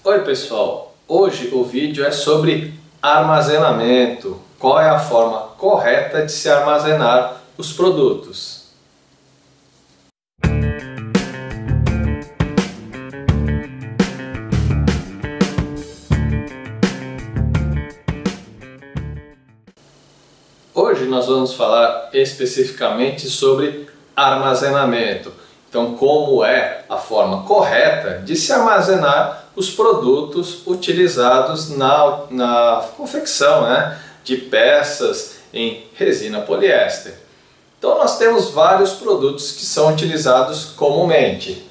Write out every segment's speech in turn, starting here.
Oi pessoal, hoje o vídeo é sobre armazenamento. Qual é a forma correta de se armazenar os produtos? Hoje nós vamos falar especificamente sobre armazenamento. Então, como é a forma correta de se armazenar os produtos utilizados na confecção, de peças em resina poliéster. Então, nós temos vários produtos que são utilizados comumente.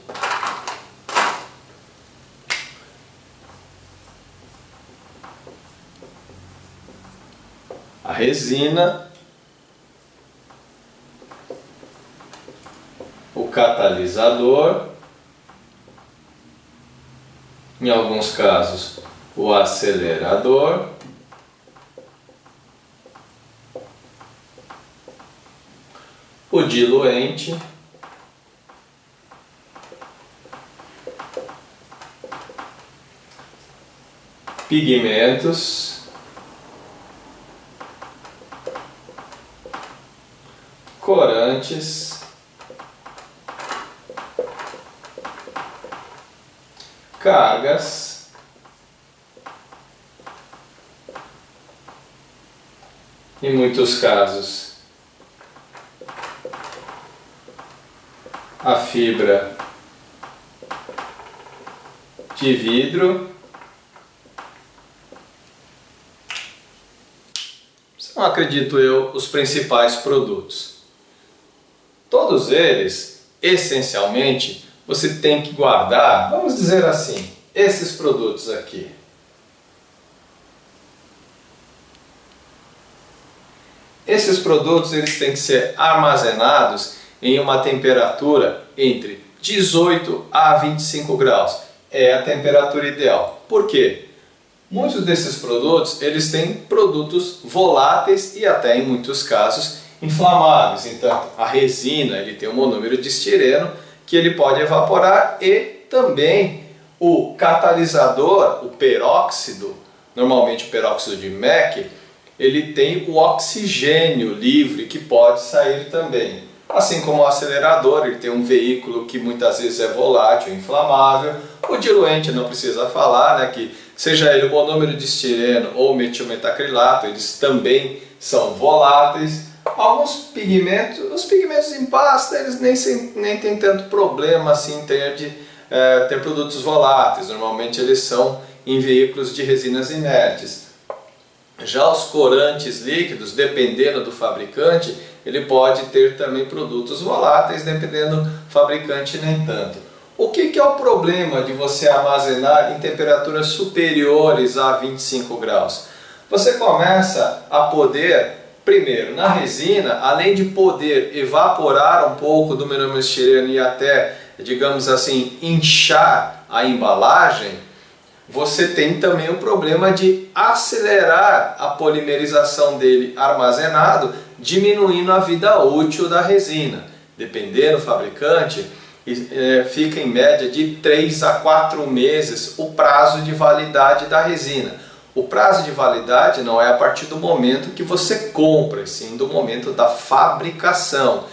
A resina, o catalisador, em alguns casos o acelerador, o diluente, pigmentos, corantes, cargas, em muitos casos a fibra de vidro. São, acredito eu, os principais produtos. Todos eles, essencialmente, você tem que guardar, vamos dizer assim, esses produtos aqui. Esses produtos eles têm que ser armazenados em uma temperatura entre 18 a 25 graus. É a temperatura ideal. Por quê? Muitos desses produtos eles têm produtos voláteis e até em muitos casos inflamáveis. Então a resina ele tem um monômero de estireno que ele pode evaporar, e também o catalisador, o peróxido, normalmente o peróxido de MEC, ele tem o oxigênio livre que pode sair também. Assim como o acelerador, ele tem um veículo que muitas vezes é volátil, inflamável. O diluente não precisa falar, que seja ele o monômero de estireno ou metilmetacrilato, eles também são voláteis. Alguns pigmentos, os pigmentos em pasta, eles nem tem tanto problema assim em ter produtos voláteis. Normalmente eles são em veículos de resinas inertes. Já os corantes líquidos, dependendo do fabricante, ele pode ter também produtos voláteis, dependendo do fabricante nem tanto. O que é o problema de você armazenar em temperaturas superiores a 25 graus? Você começa a poder, primeiro, na resina, além de poder evaporar um pouco do monômero de estireno e até, digamos assim, inchar a embalagem, você tem também o problema de acelerar a polimerização dele armazenado, diminuindo a vida útil da resina. Dependendo do fabricante, fica em média de 3 a 4 meses o prazo de validade da resina. O prazo de validade não é a partir do momento que você compra, sim do momento da fabricação.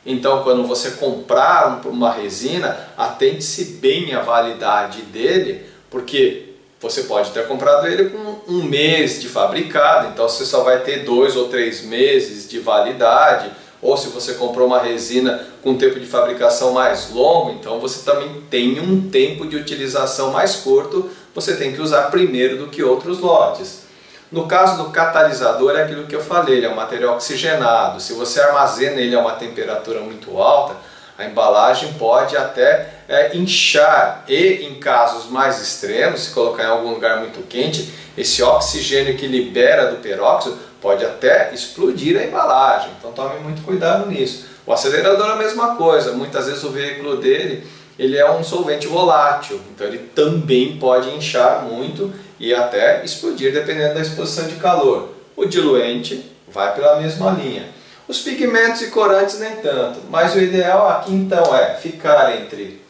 Então, quando você comprar uma resina, atente-se bem à validade dele, porque você pode ter comprado ele com um mês de fabricado, então você só vai ter 2 ou 3 meses de validade. Ou se você comprou uma resina com um tempo de fabricação mais longo, então você também tem um tempo de utilização mais curto, você tem que usar primeiro do que outros lotes. No caso do catalisador, é aquilo que eu falei, ele é um material oxigenado. Se você armazena ele a uma temperatura muito alta, a embalagem pode até inchar, e em casos mais extremos, se colocar em algum lugar muito quente, esse oxigênio que libera do peróxido pode até explodir a embalagem. Então tome muito cuidado nisso. O acelerador é a mesma coisa, muitas vezes o veículo dele ele é um solvente volátil, então ele também pode inchar muito e até explodir dependendo da exposição de calor. O diluente vai pela mesma linha. Os pigmentos e corantes nem tanto, mas o ideal aqui então é ficar entre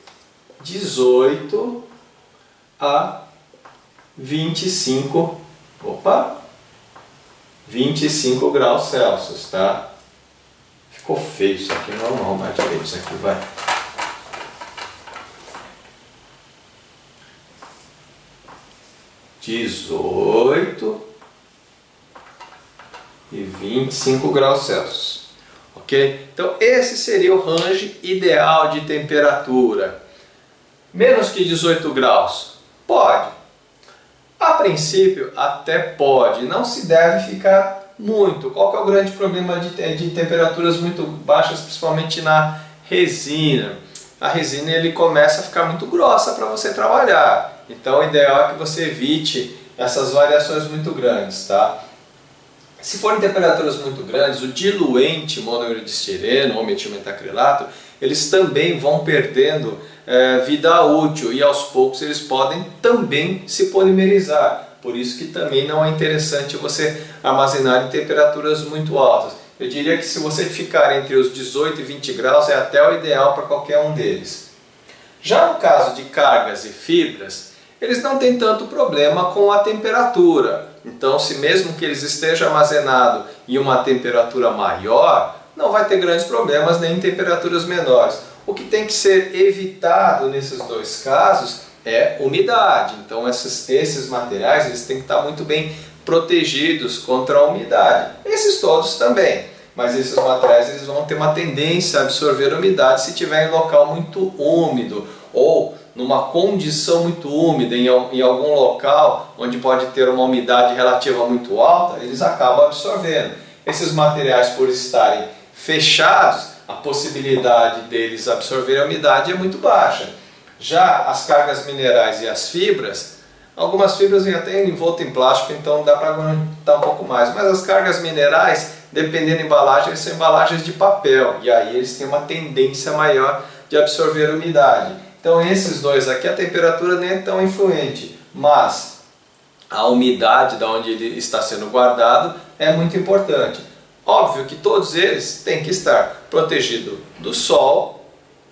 18 a 25, 25 graus Celsius, tá? Ficou feio isso aqui, não vamos arrumar direito isso aqui, vai. (18) e 25 graus Celsius, ok? Então esse seria o range ideal de temperatura. Menos que 18 graus? Pode. A princípio até pode, não se deve ficar muito. Qual que é o grande problema de temperaturas muito baixas, principalmente na resina? A resina ele começa a ficar muito grossa para você trabalhar. Então o ideal é que você evite essas variações muito grandes, tá? Se forem temperaturas muito grandes, o diluente monômero de estireno ou metilmetacrilato, eles também vão perdendo vida útil e aos poucos eles podem também se polimerizar. Por isso que também não é interessante você armazenar em temperaturas muito altas. Eu diria que se você ficar entre os 18 e 20 graus é até o ideal para qualquer um deles. Já no caso de cargas e fibras, eles não têm tanto problema com a temperatura. Então, se mesmo que eles estejam armazenados em uma temperatura maior, não vai ter grandes problemas nem em temperaturas menores. O que tem que ser evitado nesses dois casos é umidade. Então, esses materiais eles têm que estar muito bem protegidos contra a umidade. Esses todos também. Mas esses materiais eles vão ter uma tendência a absorver umidade se tiver em local muito úmido ou numa condição muito úmida, em algum local onde pode ter uma umidade relativa muito alta, eles acabam absorvendo. Esses materiais, por estarem fechados, a possibilidade deles absorverem a umidade é muito baixa. Já as cargas minerais e as fibras, algumas fibras vêm até envoltas em plástico, então dá para aguentar um pouco mais. Mas as cargas minerais, dependendo da embalagem, eles são embalagens de papel, e aí eles têm uma tendência maior de absorver a umidade. Então esses dois aqui, a temperatura nem é tão influente, mas a umidade de onde ele está sendo guardado é muito importante. Óbvio que todos eles têm que estar protegidos do sol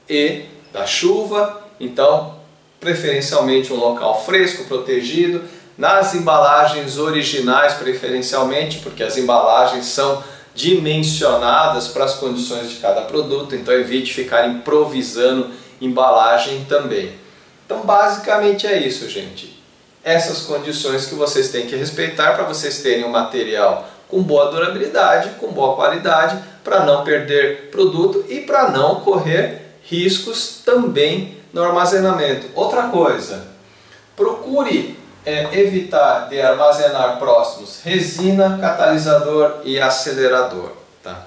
e da chuva, então preferencialmente um local fresco, protegido, nas embalagens originais preferencialmente, porque as embalagens são dimensionadas para as condições de cada produto, então evite ficar improvisando embalagem também. Então basicamente é isso, gente. Essas condições que vocês têm que respeitar para vocês terem um material com boa durabilidade, com boa qualidade, para não perder produto e para não correr riscos também no armazenamento. Outra coisa, procure evitar de armazenar próximos resina, catalisador e acelerador. Tá?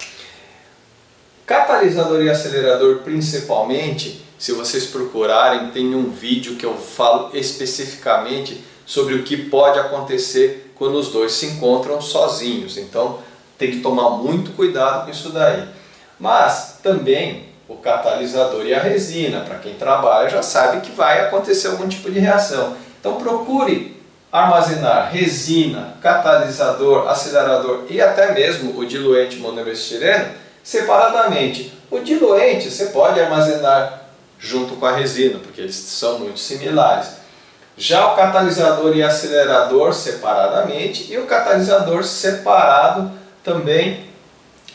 Catalisador e acelerador principalmente, se vocês procurarem, tem um vídeo que eu falo especificamente sobre o que pode acontecer quando os dois se encontram sozinhos. Então tem que tomar muito cuidado com isso daí. Mas também o catalisador e a resina, para quem trabalha já sabe que vai acontecer algum tipo de reação. Então procure armazenar resina, catalisador, acelerador e até mesmo o diluente monometilestireno separadamente. O diluente você pode armazenar junto com a resina, porque eles são muito similares. Já o catalisador e acelerador separadamente e o catalisador separado também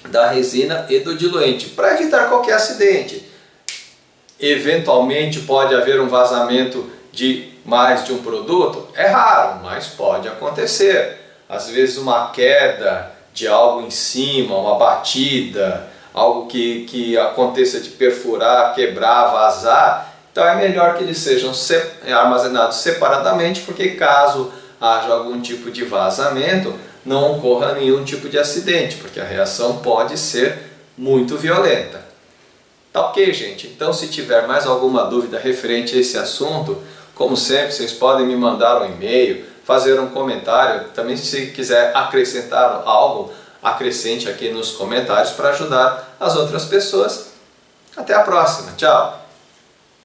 da resina e do diluente, para evitar qualquer acidente. Eventualmente pode haver um vazamento de mais de um produto, é raro, mas pode acontecer. Às vezes uma queda de algo em cima, uma batida, algo que aconteça de perfurar, quebrar, vazar. Então é melhor que eles sejam armazenados separadamente, porque caso haja algum tipo de vazamento, não ocorra nenhum tipo de acidente, porque a reação pode ser muito violenta. Tá ok, gente? Então se tiver mais alguma dúvida referente a esse assunto, como sempre, vocês podem me mandar um e-mail, fazer um comentário. Também se quiser acrescentar algo, acrescente aqui nos comentários para ajudar as outras pessoas. Até a próxima. Tchau!